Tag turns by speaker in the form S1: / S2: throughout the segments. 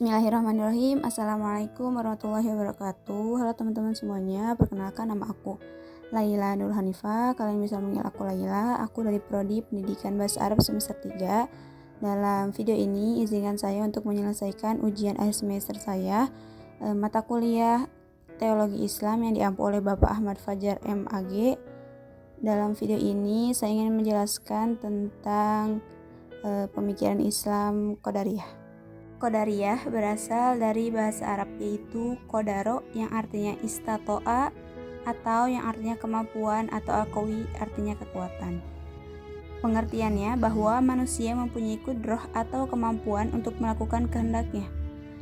S1: Bismillahirrahmanirrahim. Assalamualaikum warahmatullahi wabarakatuh. Halo teman-teman semuanya, perkenalkan nama aku Laila Nur Hanifah. Kalian bisa manggil aku Laila. Aku dari Prodi Pendidikan Bahasa Arab semester 3. Dalam video ini izinkan saya untuk menyelesaikan ujian akhir semester saya, mata kuliah Teologi Islam yang diampu oleh Bapak Ahmad Fajar MAG. Dalam video ini saya ingin menjelaskan tentang pemikiran Islam Qadariyah. Qadariyah berasal dari bahasa Arab yaitu qadaro yang artinya istato'a atau yang artinya kemampuan atau al-qawi artinya kekuatan. Pengertiannya bahwa manusia mempunyai kudroh atau kemampuan untuk melakukan kehendaknya.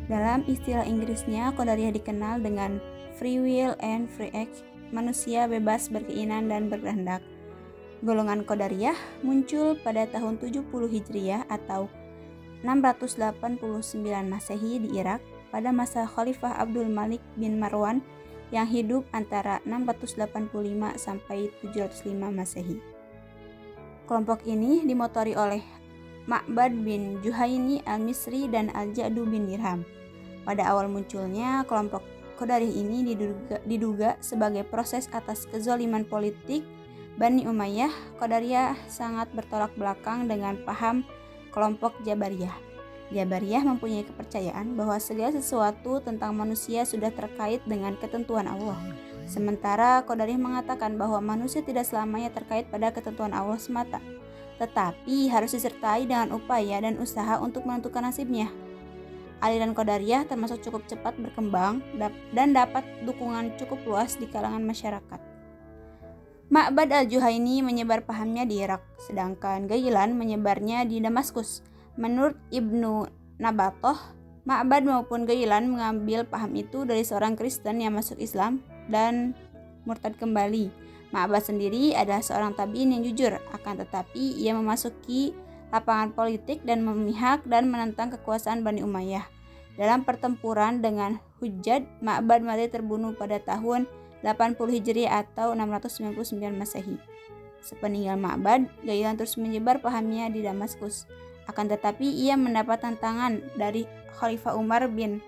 S1: Dalam istilah Inggrisnya, Qadariyah dikenal dengan free will and free act, manusia bebas berkeinginan dan berkehendak. Golongan Qadariyah muncul pada tahun 70 Hijriah atau 689 Masehi di Irak pada masa Khalifah Abdul Malik bin Marwan yang hidup antara 685 sampai 705 Masehi. Kelompok ini dimotori oleh Ma'bad bin Juhaini al-Misri dan Al-Ja'du bin Dirham. Pada awal munculnya kelompok Qadariyah ini diduga sebagai proses atas kezaliman politik Bani Umayyah. Qadariyah sangat bertolak belakang dengan paham kelompok Jabariyah. Jabariyah mempunyai kepercayaan bahwa segala sesuatu tentang manusia sudah terkait dengan ketentuan Allah. Sementara Qadariyah mengatakan bahwa manusia tidak selamanya terkait pada ketentuan Allah semata, tetapi harus disertai dengan upaya dan usaha untuk menentukan nasibnya. Aliran Qadariyah termasuk cukup cepat berkembang dan dapat dukungan cukup luas di kalangan masyarakat. Ma'bad al-Juhaini menyebar pahamnya di Irak, sedangkan Ghailan menyebarnya di Damaskus. Menurut Ibnu Nabatoh, Ma'bad maupun Ghailan mengambil paham itu dari seorang Kristen yang masuk Islam dan murtad kembali. Ma'bad sendiri adalah seorang tabi'in yang jujur, akan tetapi ia memasuki lapangan politik dan memihak dan menentang kekuasaan Bani Umayyah. Dalam pertempuran dengan Hujjaj, Ma'bad mati terbunuh pada tahun 80 Hijriah atau 699 Masehi. Sepeninggal Ma'bad, Ghailan terus menyebar pahamnya di Damaskus. Akan tetapi ia mendapat tantangan dari Khalifah Umar bin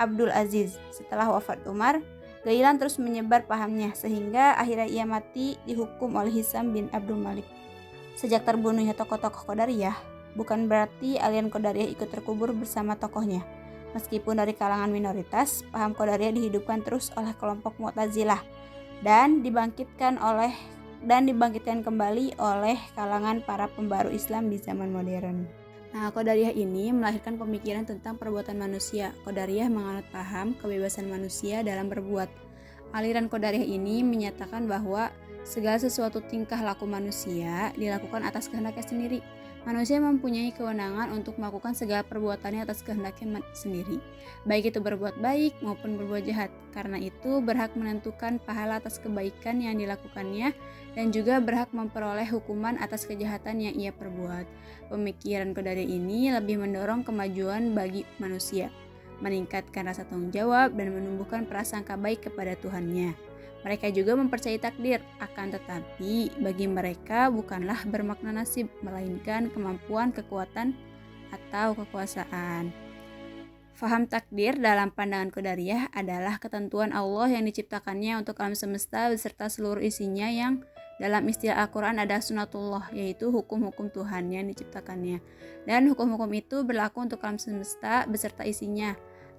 S1: Abdul Aziz. Setelah wafat Umar, Ghailan terus menyebar pahamnya sehingga akhirnya ia mati dihukum oleh Hisam bin Abdul Malik. Sejak terbunuhnya tokoh-tokoh Qadariyah, bukan berarti aliran Qadariyah ikut terkubur bersama tokohnya. Meskipun dari kalangan minoritas, paham Qadariyah dihidupkan terus oleh kelompok Mu'tazilah dan dibangkitkan kembali oleh kalangan para pembaru Islam di zaman modern. Qadariyah ini melahirkan pemikiran tentang perbuatan manusia. Qadariyah menganut paham kebebasan manusia dalam berbuat. Aliran Qadariyah ini menyatakan bahwa segala sesuatu tingkah laku manusia dilakukan atas kehendaknya sendiri. Manusia mempunyai kewenangan untuk melakukan segala perbuatannya atas kehendaknya sendiri, baik itu berbuat baik maupun berbuat jahat. Karena itu berhak menentukan pahala atas kebaikan yang dilakukannya dan juga berhak memperoleh hukuman atas kejahatan yang ia perbuat. Pemikiran Qadariyah ini lebih mendorong kemajuan bagi manusia, meningkatkan rasa tanggung jawab dan menumbuhkan prasangka baik kepada Tuhannya. Mereka juga mempercayai takdir, akan tetapi bagi mereka bukanlah bermakna nasib, melainkan kemampuan, kekuatan, atau kekuasaan. Faham takdir dalam pandangan Qadariyah adalah ketentuan Allah yang diciptakannya untuk alam semesta beserta seluruh isinya yang dalam istilah Al-Quran ada sunatullah, yaitu hukum-hukum Tuhan yang diciptakannya. Dan hukum-hukum itu berlaku untuk alam semesta beserta isinya.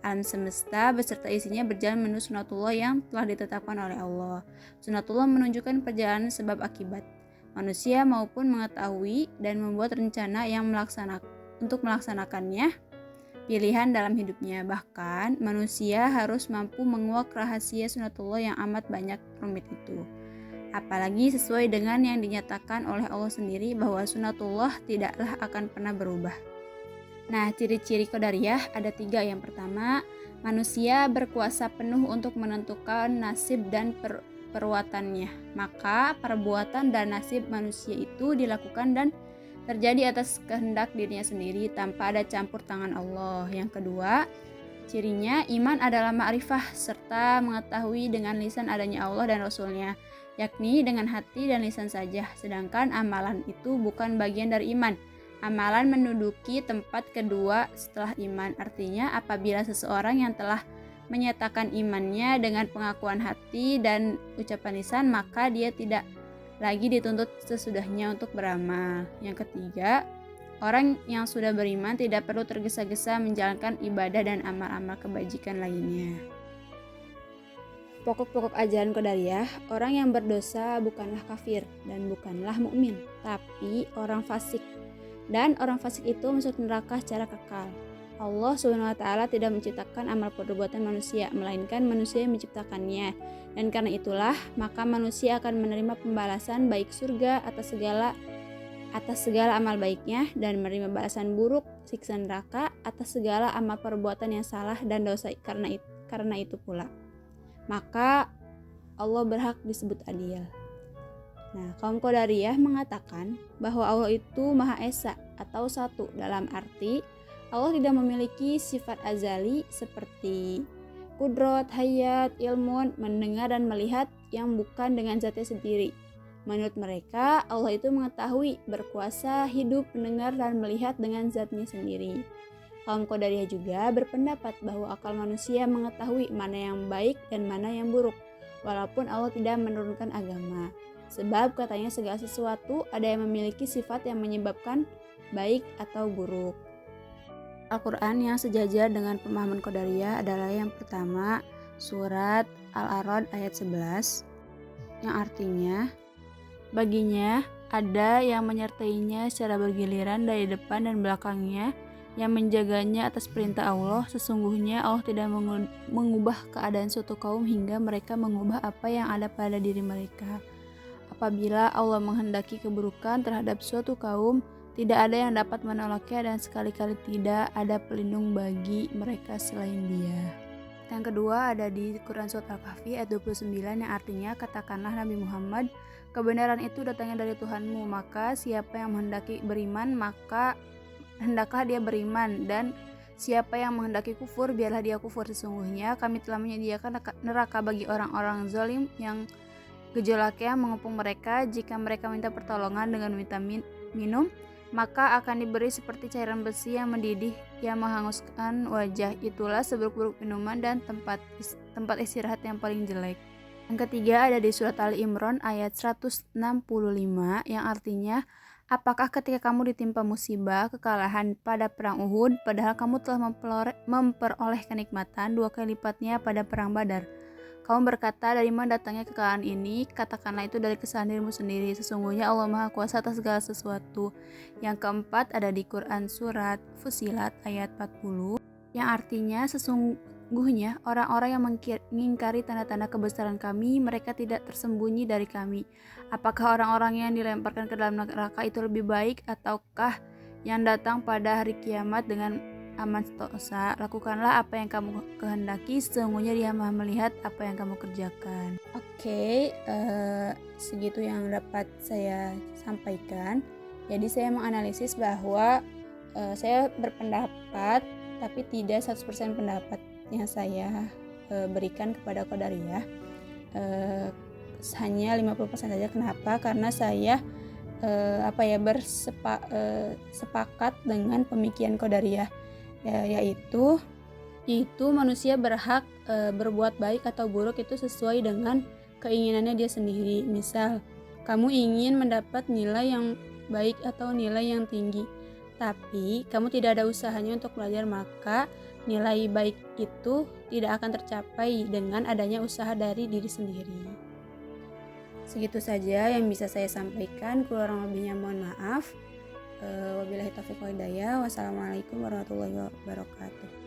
S1: Alam semesta beserta isinya berjalan menuju sunatullah yang telah ditetapkan oleh Allah. Sunatullah menunjukkan perjalanan sebab akibat. Manusia maupun mengetahui dan membuat rencana yang untuk melaksanakannya pilihan dalam hidupnya. Bahkan manusia harus mampu menguak rahasia sunatullah yang amat banyak rumit itu. Apalagi sesuai dengan yang dinyatakan oleh Allah sendiri bahwa sunatullah tidaklah akan pernah berubah. Ciri-ciri Qadariyah ada 3. Yang pertama, manusia berkuasa penuh untuk menentukan nasib dan perbuatannya. Maka perbuatan dan nasib manusia itu dilakukan dan terjadi atas kehendak dirinya sendiri tanpa ada campur tangan Allah. Yang kedua, cirinya iman adalah ma'rifah serta mengetahui dengan lisan adanya Allah dan Rasulnya, yakni dengan hati dan lisan saja. Sedangkan amalan itu bukan bagian dari iman. Amalan menduduki tempat kedua setelah iman. Artinya apabila seseorang yang telah menyatakan imannya dengan pengakuan hati dan ucapan lisan, maka dia tidak lagi dituntut sesudahnya untuk beramal. Yang ketiga, orang yang sudah beriman tidak perlu tergesa-gesa menjalankan ibadah dan amal-amal kebajikan lainnya. Pokok-pokok ajaran Qadariyah, orang yang berdosa bukanlah kafir dan bukanlah mukmin, tapi orang fasik. Dan orang fasik itu masuk neraka secara kekal. Allah SWT tidak menciptakan amal perbuatan manusia, melainkan manusia yang menciptakannya. Dan karena itulah, maka manusia akan menerima pembalasan baik surga atas segala amal baiknya, dan menerima balasan buruk siksa neraka atas segala amal perbuatan yang salah dan dosa. Karena itu pula, maka Allah berhak disebut adil. Nah, kaum Qadariyah mengatakan bahwa Allah itu Maha Esa atau satu, dalam arti Allah tidak memiliki sifat azali seperti kudrot, hayat, ilmun, mendengar dan melihat yang bukan dengan zatnya sendiri. Menurut mereka, Allah itu mengetahui, berkuasa, hidup, mendengar dan melihat dengan zatnya sendiri. Kaum Qadariyah juga berpendapat bahwa akal manusia mengetahui mana yang baik dan mana yang buruk, walaupun Allah tidak menurunkan agama. Sebab katanya segala sesuatu ada yang memiliki sifat yang menyebabkan baik atau buruk. Al-Quran yang sejajar dengan pemahaman Qadariyah adalah yang pertama, surat Al-A'raf ayat 11, yang artinya, baginya ada yang menyertainya secara bergiliran dari depan dan belakangnya, yang menjaganya atas perintah Allah. Sesungguhnya Allah tidak mengubah keadaan suatu kaum hingga mereka mengubah apa yang ada pada diri mereka. Apabila Allah menghendaki keburukan terhadap suatu kaum, tidak ada yang dapat menolaknya dan sekali-kali tidak ada pelindung bagi mereka selain Dia. Yang kedua ada di Quran Surat Al-Kahfi ayat 29 yang artinya, katakanlah Nabi Muhammad, kebenaran itu datangnya dari Tuhanmu, maka siapa yang menghendaki beriman maka hendaklah dia beriman, dan siapa yang menghendaki kufur biarlah dia kufur. Sesungguhnya kami telah menyediakan neraka bagi orang-orang zalim yang gejolaknya mengepung mereka. Jika mereka minta pertolongan dengan minta minum, maka akan diberi seperti cairan besi yang mendidih yang menghanguskan wajah. Itulah seburuk-buruk minuman dan tempat istirahat yang paling jelek. Yang ketiga ada di surat Ali Imran ayat 165 yang artinya, apakah ketika kamu ditimpa musibah kekalahan pada perang Uhud, padahal kamu telah memperoleh kenikmatan 2 kali lipatnya pada perang Badar? Kamu berkata, dari mana datangnya kekalahan ini? Katakanlah itu dari kesalahan dirimu sendiri. Sesungguhnya Allah Maha Kuasa atas segala sesuatu. Yang keempat ada di Quran Surat Fussilat ayat 40 yang artinya, sesungguhnya orang-orang yang mengingkari tanda-tanda kebesaran kami, mereka tidak tersembunyi dari kami. Apakah orang-orang yang dilemparkan ke dalam neraka itu lebih baik, ataukah yang datang pada hari kiamat dengan aman sentosa? Lakukanlah apa yang kamu kehendaki, sesungguhnya Dia Maha melihat apa yang kamu kerjakan. Oke, segitu yang dapat saya sampaikan. Jadi saya menganalisis bahwa saya berpendapat, tapi tidak 100% pendapat yang saya berikan kepada Qadariyah, hanya 50% saja. Kenapa? Karena saya sepakat dengan pemikiran Qadariyah, yaitu manusia berhak berbuat baik atau buruk itu sesuai dengan keinginannya dia sendiri. Misal, kamu ingin mendapat nilai yang baik atau nilai yang tinggi, tapi kamu tidak ada usahanya untuk belajar, maka nilai baik itu tidak akan tercapai dengan adanya usaha dari diri sendiri. Segitu saja yang bisa saya sampaikan, kurang lebihnya mohon maaf. Wabillahi taufiq wal hidayah. Wassalamualaikum warahmatullahi wabarakatuh.